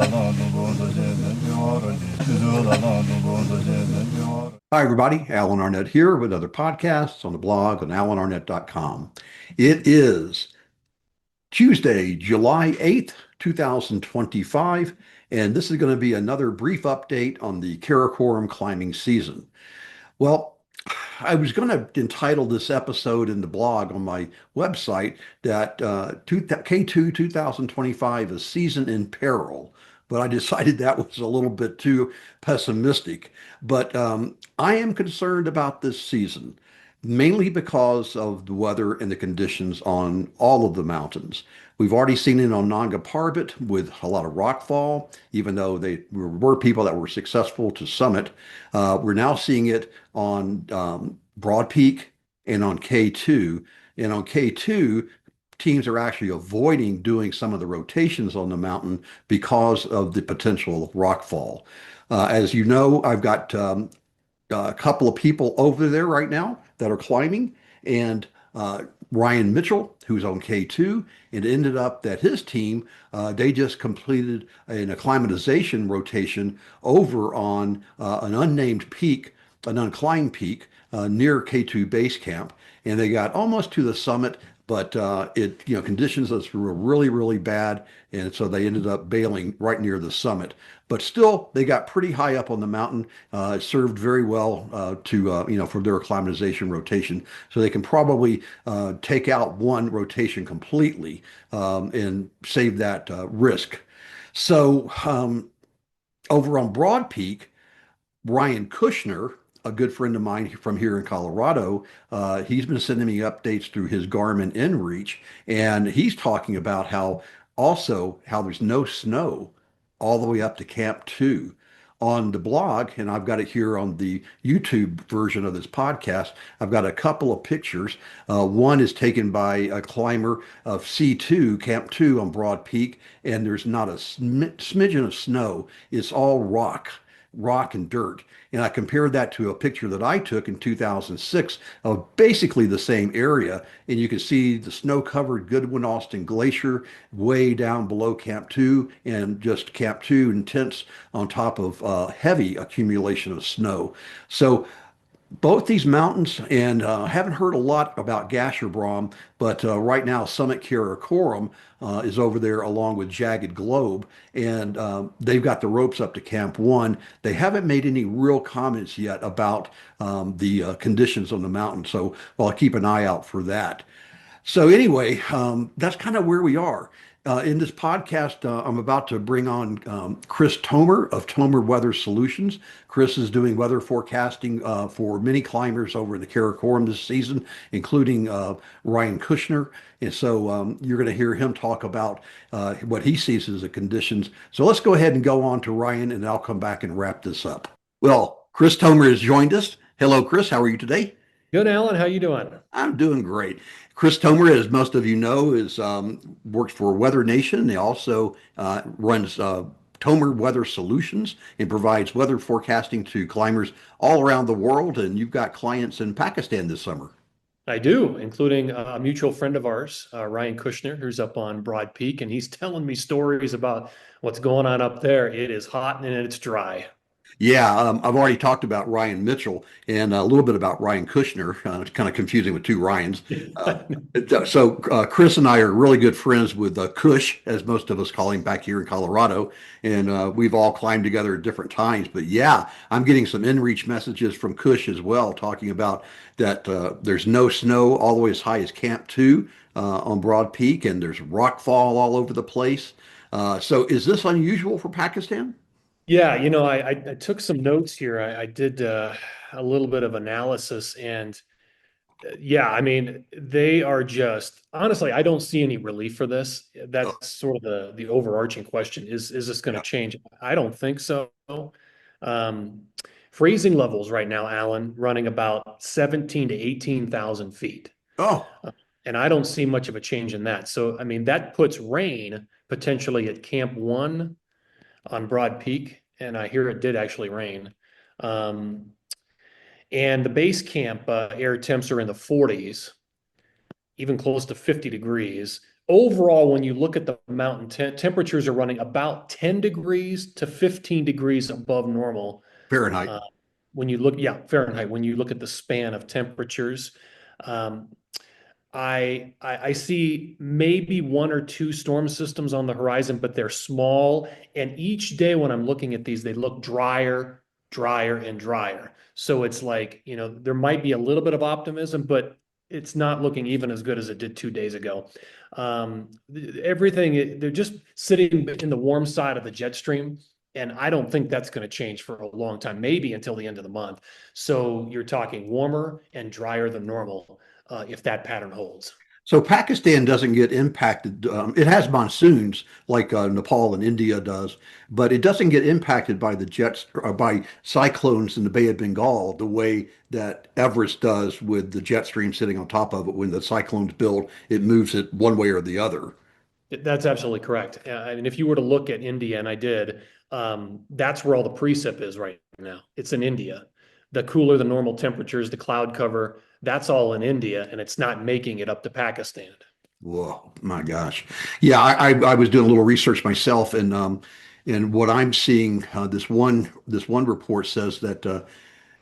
Hi, everybody. Alan Arnett here with other podcasts on the blog on alanarnett.com. It is Tuesday, July 8th, 2025, and this is going to be another brief update on the Karakoram climbing season. Well, I was going to entitle this episode in the blog on my website that K2 2025 is season in peril, but I decided that was a little bit too pessimistic. But I am concerned about this season, mainly because of the weather and the conditions on all of the mountains. We've already seen it on Nanga Parbat with a lot of rockfall, even though they were people that were successful to summit. We're now seeing it on Broad Peak and on K2. And on K2, teams are actually avoiding doing some of the rotations on the mountain because of the potential rockfall. As you know, I've got a couple of people over there right now that are climbing, and Ryan Mitchell, who's on K2, it ended up that his team, they just completed an acclimatization rotation over on an unnamed peak, an unclimbed peak near K2 base camp, and they got almost to the summit, but conditions were really, really bad, and so they ended up bailing right near the summit. But still, they got pretty high up on the mountain. It served very well for their acclimatization rotation. So they can probably take out one rotation completely and save that risk. So over on Broad Peak, Ryan Kushner, a good friend of mine from here in Colorado, he's been sending me updates through his Garmin InReach, and he's talking about how there's no snow all the way up to Camp 2. On the blog, and I've got it here on the YouTube version of this podcast, I've got a couple of pictures. One is taken by a climber of C2, Camp 2 on Broad Peak, and there's not a smidgen of snow. It's all rock and dirt. And I compared that to a picture that I took in 2006 of basically the same area. And you can see the snow-covered Goodwin Austin Glacier way down below Camp 2 and just Camp 2 intense on top of heavy accumulation of snow. So both these mountains, and haven't heard a lot about Gasherbrum, but right now Summit Karakoram is over there along with Jagged Globe, and they've got the ropes up to Camp 1. They haven't made any real comments yet about the conditions on the mountain, so I'll keep an eye out for that. So anyway, that's kind of where we are. In this podcast, I'm about to bring on Chris Tomer of Tomer Weather Solutions. Chris is doing weather forecasting for many climbers over in the Karakoram this season, including Ryan Kushner. And so you're going to hear him talk about what he sees as the conditions. So let's go ahead and go on to Ryan, and I'll come back and wrap this up. Well, Chris Tomer has joined us. Hello, Chris. How are you today? Good, Alan. How you doing? I'm doing great. Chris Tomer, as most of you know, is works for Weather Nation. He also runs Tomer Weather Solutions and provides weather forecasting to climbers all around the world. And you've got clients in Pakistan this summer. I do, including a mutual friend of ours, Ryan Kushner, who's up on Broad Peak, and he's telling me stories about what's going on up there. It is hot and it's dry. Yeah, I've already talked about Ryan Mitchell and a little bit about Ryan Kushner. It's kind of confusing with two Ryans. Uh, Chris and I are really good friends with Kush, as most of us call him back here in Colorado, and we've all climbed together at different times. But yeah, I'm getting some in-reach messages from Kush as well, talking about that there's no snow all the way as high as Camp 2 on Broad Peak, and there's rockfall all over the place. So is this unusual for Pakistan? Yeah, I took some notes here. I did a little bit of analysis, and yeah, I mean, they are just honestly, I don't see any relief for this. Oh, That's sort of the overarching question. Is this going to yeah. change? I don't think so. Um, Freezing levels right now, Alan, running about 17 to 18,000 feet. Oh, Uh, And I don't see much of a change in that. So, I mean, that puts rain potentially at Camp 1 on Broad Peak, and I hear it did actually rain. Um, and the base camp air temps are in the 40s, even close to 50 degrees. overall, when you look at the mountain, temperatures are running about 10 degrees to 15 degrees above normal. Fahrenheit. Uh, when you look, yeah, Fahrenheit, when you look at the span of temperatures. Um, I see maybe one or two storm systems on the horizon, but they're small. And each day when I'm looking at these, they look drier, drier, and drier. So it's like, there might be a little bit of optimism, but it's not looking even as good as it did 2 days ago. Everything, they're just sitting in the warm side of the jet stream. And I don't think that's going to change for a long time, maybe until the end of the month. So you're talking warmer and drier than normal if that pattern holds. So Pakistan doesn't get impacted. It has monsoons like Nepal and India does, but it doesn't get impacted by the jets or by cyclones in the Bay of Bengal the way that Everest does with the jet stream sitting on top of it. When the cyclones build, it moves it one way or the other. That's absolutely correct. I mean, if you were to look at India, and I did, that's where all the precip is right now. It's in India. The cooler the normal temperatures, the cloud cover, that's all in India, and it's not making it up to Pakistan. Whoa, my gosh. Yeah, I was doing a little research myself, and what I'm seeing, this one report says that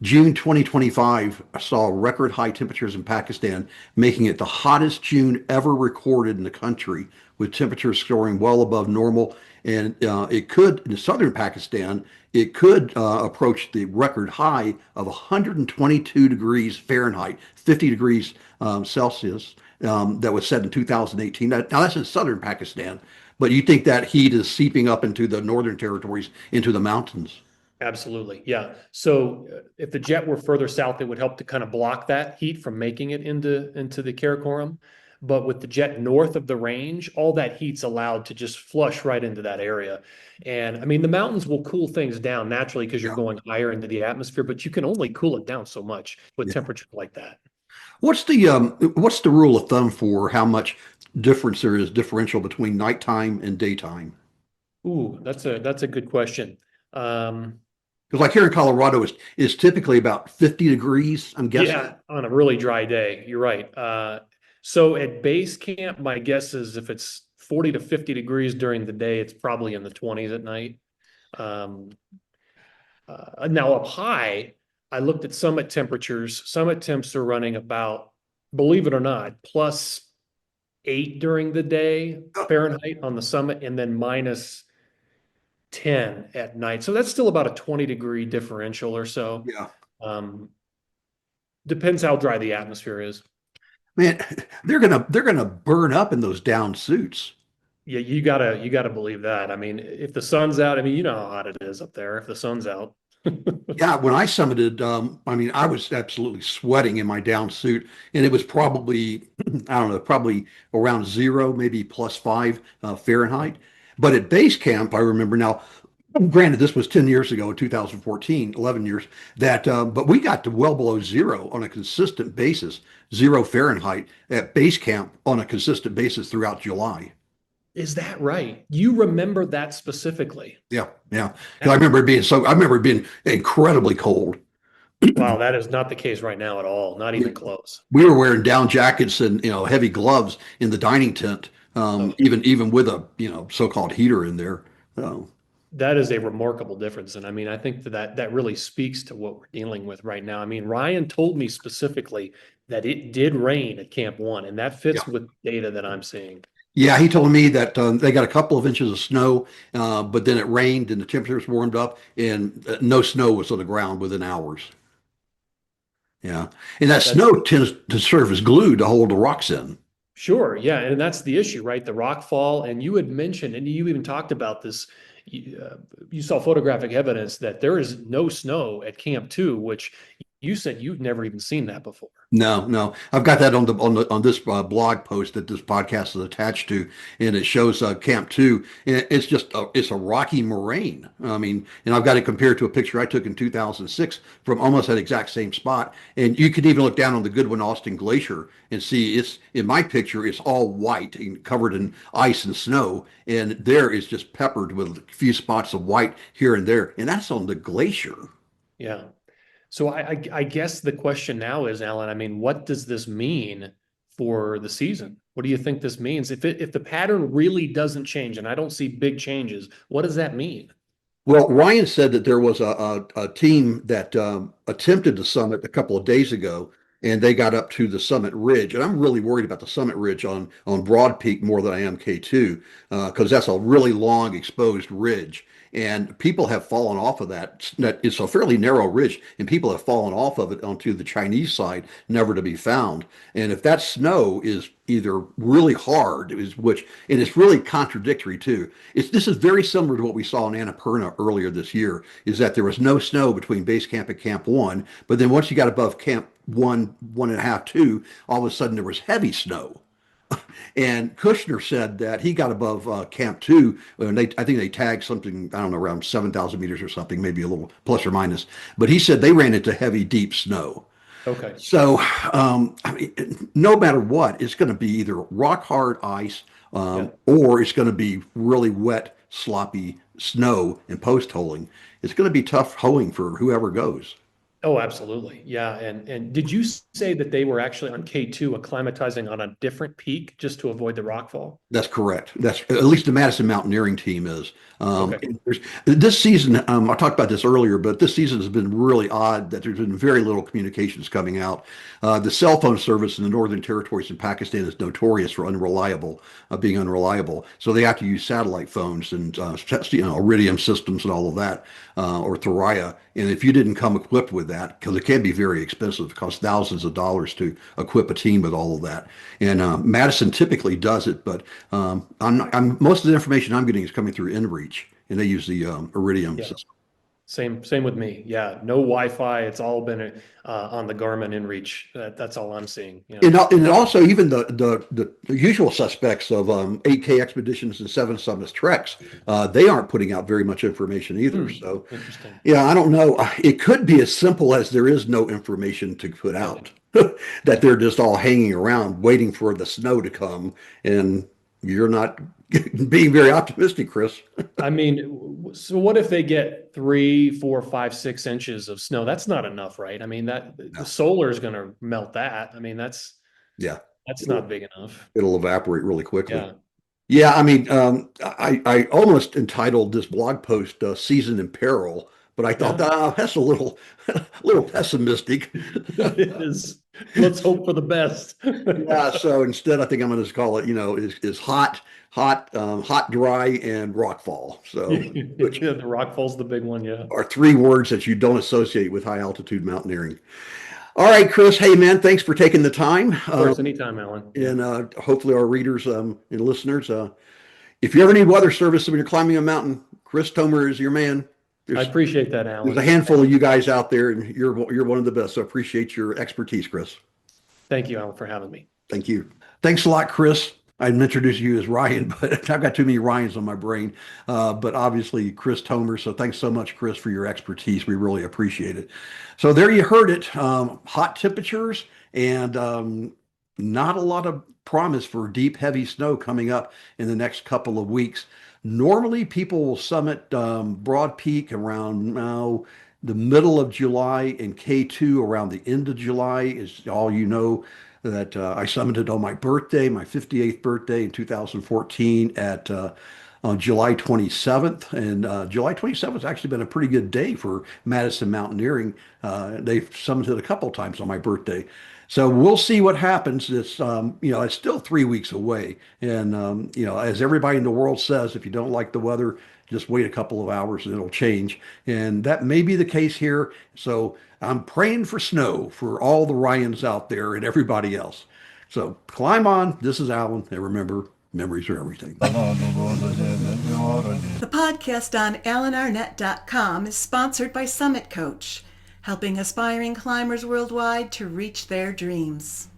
June 2025 saw record high temperatures in Pakistan, making it the hottest June ever recorded in the country, with temperatures soaring well above normal. And it could, in southern Pakistan, it could approach the record high of 122 degrees Fahrenheit, 50 degrees Celsius, that was set in 2018. Now, that's in southern Pakistan, but you think that heat is seeping up into the northern territories, into the mountains? Absolutely. Yeah. So if the jet were further south, it would help to kind of block that heat from making it into the Karakoram. But with the jet north of the range, all that heat's allowed to just flush right into that area. And I mean, the mountains will cool things down naturally because you're Yeah. going higher into the atmosphere, but you can only cool it down so much with Yeah. temperatures like that. What's the rule of thumb for how much difference there is differential between nighttime and daytime? Ooh, that's a good question. Um, Because like here in Colorado is typically about 50 degrees, I'm guessing. Yeah, on a really dry day, you're right. So at base camp, my guess is if it's 40 to 50 degrees during the day, it's probably in the 20s at night. Um, Now up high, I looked at summit temperatures. Summit temps are running about, believe it or not, +8 during the day Fahrenheit on the summit, and then -10 at night. So that's still about a 20-degree differential or so. Yeah. Um, Depends how dry the atmosphere is. Man, they're gonna burn up in those down suits. Yeah, you gotta believe that. I mean, if the sun's out, I mean, you know how hot it is up there if the sun's out. Yeah, when I summited, I mean, I was absolutely sweating in my down suit, and it was probably, I don't know, probably around zero, maybe +5 Fahrenheit. But at base camp, I remember now, granted, this was 10 years ago, 2014, 11 years, but we got to well below zero on a consistent basis, 0 Fahrenheit at base camp on a consistent basis throughout July. Is that right? You remember that specifically? Yeah, yeah. 'Cause That- I remember it being incredibly cold. wow, that is not the case right now at all. Not even close. We were wearing down jackets and heavy gloves in the dining tent, Oh, even with a so-called heater in there. So, that is a remarkable difference. And I mean, I think that really speaks to what we're dealing with right now. I mean, Ryan told me specifically that it did rain at Camp One, and that yeah, fits with data that I'm seeing. yeah. He told me that they got a couple of inches of snow, but then it rained and the temperatures warmed up, and no snow was on the ground within hours. Yeah, and that That's snow tends to serve as glue to hold the rocks in. Sure, yeah, and that's the issue, right? The rock fall, and you had mentioned, and you even talked about this. You saw photographic evidence that there is no snow at Camp Two, which you said you've never even seen that before. No, no. I've got that on this blog post that this podcast is attached to, and it shows Camp Two. And it's a rocky moraine. I mean, and I've got it compared to a picture I took in 2006 from almost that exact same spot. And you could even look down on the Goodwin Austin Glacier and see it's in my picture. It's all white and covered in ice and snow, and there is just peppered with a few spots of white here and there, and that's on the glacier. Yeah. So I guess the question now is, Alan, I mean, what does this mean for the season? What do you think this means? If the pattern really doesn't change, and I don't see big changes, what does that mean? Well, Ryan said that there was a team that attempted the summit a couple of days ago, and they got up to the summit ridge. And I'm really worried about the summit ridge on Broad Peak more than I am K2, because that's a really long exposed ridge. And people have fallen off of that. It's a fairly narrow ridge, and people have fallen off of it onto the Chinese side, never to be found. And if that snow is either really hard, and it's really contradictory too. This is very similar to what we saw in Annapurna earlier this year, is that there was no snow between base camp and Camp One, but then once you got above Camp One, 1.5, two, all of a sudden there was heavy snow. And Kushner said that he got above Camp Two, and I think they tagged something, I don't know, around 7,000 meters or something, maybe a little plus or minus. But he said they ran into heavy, deep snow. Okay. So, I mean, no matter what, it's going to be either rock hard ice, Yeah. or it's going to be really wet, sloppy snow and post holing. It's going to be tough hoeing for whoever goes. Oh, absolutely. Yeah. And did you say that they were actually on K2 acclimatizing on a different peak just to avoid the rockfall? That's correct. That's at least the Madison Mountaineering team is. Okay. This season, I talked about this earlier, but this season has been really odd that there's been very little communications coming out. The cell phone service in the Northern Territories in Pakistan is notorious for being unreliable. So they have to use satellite phones and Iridium systems and all of that, or Thuraya. And if you didn't come equipped with that, because it can be very expensive, it costs thousands of dollars to equip a team with all of that. And Madison typically does it, but most of the information I'm getting is coming through InReach, and they use the Iridium Yeah. system. Same with me. Yeah. No Wi-Fi. It's all been on the Garmin InReach. That's all I'm seeing. You know. And also even the usual suspects of 8K expeditions and Seven Summits treks, they aren't putting out very much information either. So Interesting. yeah, I don't know. It could be as simple as there is no information to put out, that they're just all hanging around waiting for the snow to come, and you're not being very optimistic, Chris. I mean, so what if they get 3, 4, 5, 6 inches of snow? That's not enough, right? I mean, the solar is going to melt that. I mean, that's Yeah, not big enough. it'll evaporate really quickly. Yeah. Yeah, I mean, I almost entitled this blog post "Season in Peril," but I thought that's a little little pessimistic. It is. Let's hope for the best. Yeah, so instead, I think I'm going to call it, is hot, dry, and rockfall. So, which Yeah, the rockfall's the big one. Yeah. are three words that you don't associate with high altitude mountaineering. All right, Chris. Hey, man, thanks for taking the time. Of course, anytime, Alan. And hopefully, our readers and listeners, if you ever need weather service when you're climbing a mountain, Chris Tomer is your man. I appreciate that, Alan. There's a handful of you guys out there, and you're one of the best. So appreciate your expertise, Chris. Thank you, Alan, for having me. Thank you. Thanks a lot, Chris. I'm introducing you as Ryan, but I've got too many Ryans on my brain. But obviously, Chris Tomer. So thanks so much, Chris, for your expertise. We really appreciate it. So there you heard it. Hot temperatures and not a lot of promise for deep, heavy snow coming up in the next couple of weeks. Normally, people will summit Broad Peak around now the middle of July, and K2 around the end of July. Is all you know that I summited on my birthday, my 58th birthday in 2014 on July 27th. And July 27th has actually been a pretty good day for Madison Mountaineering. They've summited a couple times on my birthday. So we'll see what happens. It's still 3 weeks away. And, as everybody in the world says, if you don't like the weather, just wait a couple of hours and it'll change. And that may be the case here. So I'm praying for snow for all the Ryans out there and everybody else. So climb on. This is Alan. And remember, memories are everything. The podcast on AlanArnett.com is sponsored by Summit Coach, helping aspiring climbers worldwide to reach their dreams.